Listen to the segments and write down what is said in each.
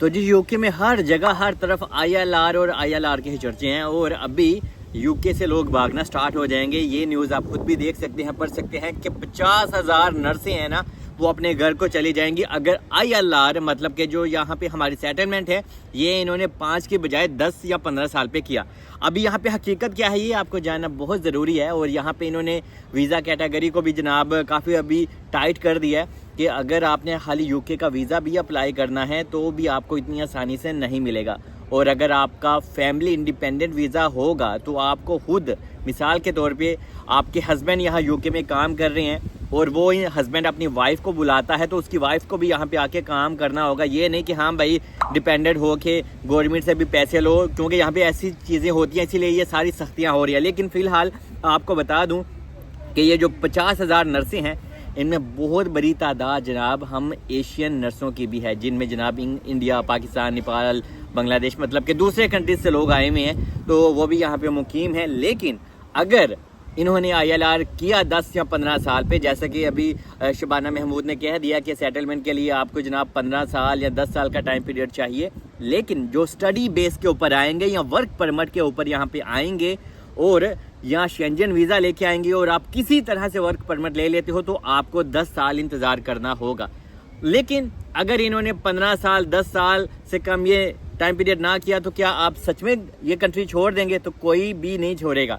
تو جی यूके में हर जगह हर तरफ ILR और ILR के ही चर्चे हैं और अभी यूके से लोग भागना स्टार्ट हो जाएंगे। ये न्यूज़ आप खुद भी देख सकते हैं, पढ़ सकते हैं कि 50,000 नर्सें हैं ना, वो अपने घर को चली जाएंगी अगर ILR मतलब कि जो यहाँ पे हमारी सेटलमेंट है ये इन्होंने 5 की बजाय 10 या 15 साल पे किया। अभी यहाँ पे हकीकत क्या है ये आपको जानना बहुत ज़रूरी है। और यहाँ पे इन्होंने वीज़ा कैटेगरी को भी जनाब काफ़ी अभी टाइट कर दिया है कि अगर आपने खाली यूके का वीज़ा भी अप्लाई करना है तो भी आपको इतनी आसानी से नहीं मिलेगा। और अगर आपका फैमिली इंडिपेंडेंट वीज़ा होगा तो आपको खुद मिसाल के तौर पे आपके हस्बैंड यहाँ यूके में काम कर रहे हैं और वो हस्बैंड अपनी वाइफ को बुलाता है तो उसकी वाइफ को भी यहाँ पे आके काम करना होगा। ये नहीं कि हाँ भाई डिपेंडेंट हो के गवर्नमेंट से भी पैसे लो, क्योंकि यहाँ पे ऐसी चीज़ें होती हैं इसीलिए ये सारी सख्तियाँ हो रही है। लेकिन फ़िलहाल आपको बता दूँ कि ये जो 50,000 नर्सें हैं इनमें बहुत बड़ी तादाद जनाब हम एशियन नर्सों की भी है, जिनमें जनाब इंडिया, पाकिस्तान, नेपाल, बांग्लादेश मतलब कि दूसरे कंट्रीज से लोग आए हुए हैं तो वो भी यहाँ पे मुकीम हैं। लेकिन अगर इन्होंने ILR किया 10 या 15 साल पे, जैसा कि अभी शबाना महमूद ने कह दिया कि सेटलमेंट के लिए आपको जनाब 15 साल या 10 साल का टाइम पीरियड चाहिए, लेकिन जो स्टडी बेस के ऊपर आएंगे या वर्क परमिट के ऊपर यहाँ पे आएंगे और यहाँ शेंजन वीज़ा लेके आएंगे और आप किसी तरह से वर्क परमिट ले लेते हो तो आपको 10 साल इंतज़ार करना होगा। लेकिन अगर इन्होंने 15 साल 10 साल से कम ये टाइम पीरियड ना किया तो क्या आप सच में ये कंट्री छोड़ देंगे? तो कोई भी नहीं छोड़ेगा।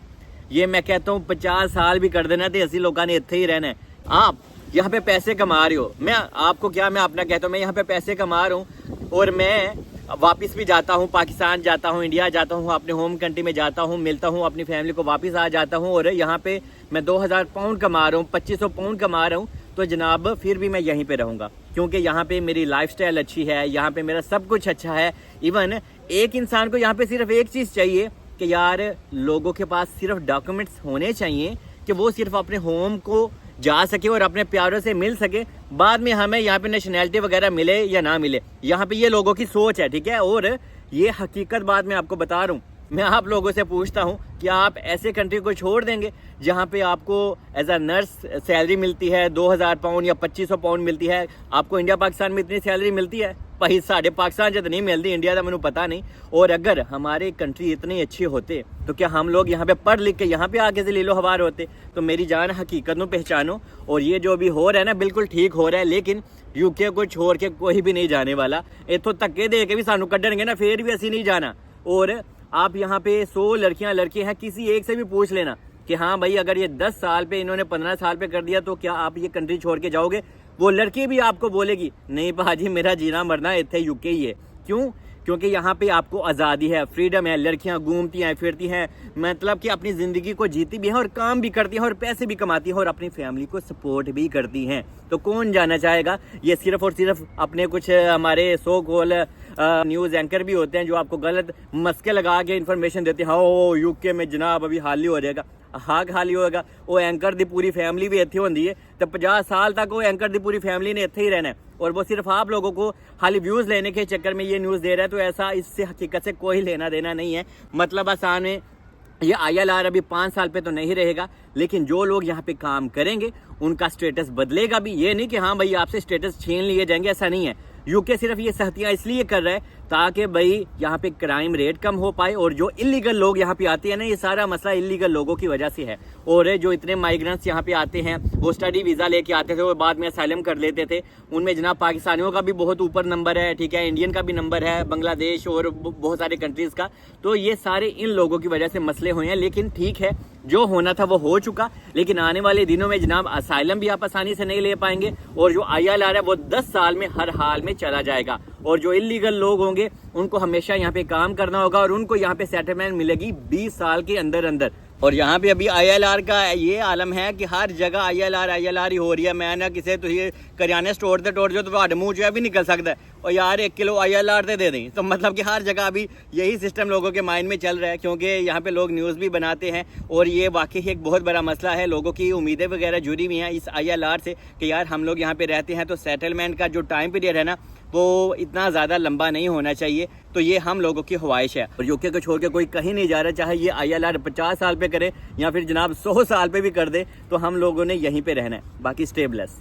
ये मैं कहता हूँ 50 साल भी कर देना तो 80 लोगों ने इतने ही रहना है। आप यहाँ पे पैसे कमा रहे हो, मैं आपको क्या मैं अपना कहता हूँ, मैं यहाँ पे पैसे कमा रहा हूँ और मैं वापस भी जाता हूँ, पाकिस्तान जाता हूँ, इंडिया जाता हूँ, अपने होम कंट्री में जाता हूँ, मिलता हूँ अपनी फैमिली को, वापस आ जाता हूँ और यहाँ पे मैं 2000 पाउंड कमा रहा हूँ, 2500 पाउंड कमा रहा हूँ, तो जनाब फिर भी मैं यहीं पे रहूँगा क्योंकि यहाँ पे मेरी लाइफस्टाइल अच्छी है, यहाँ पे मेरा सब कुछ अच्छा है। इवन एक इंसान को यहाँ पे सिर्फ एक चीज़ चाहिए कि यार लोगों के पास सिर्फ डॉक्यूमेंट्स होने चाहिए कि वो सिर्फ अपने होम को जा सके और अपने प्यारों से मिल सके। बाद में हमें यहाँ पे नेशनैलिटी वगैरह मिले या ना मिले, यहाँ पे ये लोगों की सोच है, ठीक है। और ये हकीकत बात मैं आपको बता रहा हूँ। मैं आप लोगों से पूछता हूँ कि आप ऐसे कंट्री को छोड़ देंगे जहाँ पे आपको एज अ नर्स सैलरी मिलती है 2000 पाउंड या 2500 पाउंड मिलती है, आपको इंडिया पाकिस्तान में इतनी सैलरी मिलती है? भाई साढ़े पाकिस्तान जब नहीं मिलती, इंडिया का मैंने पता नहीं। और अगर हमारे कंट्री इतने अच्छे होते तो क्या हम लोग यहाँ पे पढ़ लिख के यहाँ पे आके से लीलो हवार होते? तो मेरी जान हकीकत को पहचानो। और ये जो भी हो रहा है ना बिल्कुल ठीक हो रहा है, लेकिन यूके को छोड़ के कोई भी नहीं जाने वाला। इतों धक्के दे के भी सानू कढ़नगे ना फिर भी असी नहीं जाना। और आप यहाँ पे 100 लड़कियां लड़के हैं, किसी एक से भी पूछ लेना कि हाँ भाई अगर ये 10 साल पे इन्होंने 15 साल पे कर दिया तो क्या आप ये कंट्री छोड़ के जाओगे? वो लड़की भी आपको बोलेगी नहीं भाजी मेरा जीना मरना इतने यूके ही है। क्यों? क्योंकि यहाँ पे आपको आज़ादी है, फ्रीडम है, लड़कियाँ घूमती हैं फिरती हैं, मतलब कि अपनी ज़िंदगी को जीती भी हैं और काम भी करती हैं और पैसे भी कमाती हैं और अपनी फैमिली को सपोर्ट भी करती हैं। तो कौन जाना चाहेगा? ये सिर्फ और सिर्फ अपने कुछ हमारे सो कॉल न्यूज़ एंकर भी होते हैं जो आपको गलत मस्के लगा के इन्फॉर्मेशन देते हैं। हाँ यूके में जनाब अभी हाल ही हो जाएगा, हाँ खाली होगा। वो एंकर दी पूरी फैमिली भी इतने होती है तो 50 साल तक वो एंकर दी पूरी फैमिली ने इतने ही रहना है और वो सिर्फ आप लोगों को खाली व्यूज़ लेने के चक्कर में ये न्यूज़ दे रहा है। तो ऐसा इससे हकीकत से कोई लेना देना नहीं है। मतलब आसान है, ये ILR अभी 5 साल पे तो नहीं रहेगा, लेकिन जो लोग यहाँ पे काम करेंगे उनका स्टेटस बदलेगा भी। ये नहीं कि हाँ भाई आपसे स्टेटस छीन लिए जाएंगे, ऐसा नहीं है। यूके सिर्फ ये सख्तियाँ इसलिए कर रहा है ताकि भाई यहाँ पे क्राइम रेट कम हो पाए और जो इलीगल लोग यहाँ पे आते हैं ना, ये सारा मसला इलीगल लोगों की वजह से है। और जो इतने माइग्रेंट्स यहाँ पे आते हैं वो स्टडी वीज़ा लेके आते थे और बाद में असाइलम कर लेते थे, उनमें जनाब पाकिस्तानियों का भी बहुत ऊपर नंबर है, ठीक है, इंडियन का भी नंबर है, बांग्लादेश और बहुत सारे कंट्रीज़ का। तो ये सारे इन लोगों की वजह से मसले हुए हैं। लेकिन ठीक है, जो होना था वो हो चुका, लेकिन आने वाले दिनों में जनाब असाइलम भी आप आसानी से नहीं ले पाएंगे और जो ILR है वो 10 साल में हर हाल में चला जाएगा। और जो इलीगल लोग होंगे उनको हमेशा यहाँ पे काम करना होगा और उनको यहाँ पे सेटलमेंट मिलेगी 20 साल के अंदर अंदर। और यहाँ पे अभी ILR का ये आलम है कि हर जगह ILR ही हो रही है। मैं ना किसी तो ये करियाने स्टोर से टोर जो तो मुँह जो है भी निकल सकता है और यार 1 किलो ILR दे दें। तो मतलब कि हर जगह अभी यही सिस्टम लोगों के माइंड में चल रहा है, क्योंकि यहाँ पे लोग न्यूज़ भी बनाते हैं और ये वाकई एक बहुत बड़ा मसला है। लोगों की उम्मीदें वगैरह जुड़ी हुई हैं इस ILR से कि यार हम लोग यहाँ पे रहते हैं तो सेटलमेंट का जो टाइम पीरियड है ना वो इतना ज़्यादा लंबा नहीं होना चाहिए। तो ये हम लोगों की ख्वाहिश है और यूके को छोड़ के कोई कहीं नहीं जा रहा, चाहे ये ILR 50 साल पे करे या फिर जनाब 100 साल पे भी कर दे, तो हम लोगों ने यहीं पे रहना है। बाकी स्टे ब्लेस।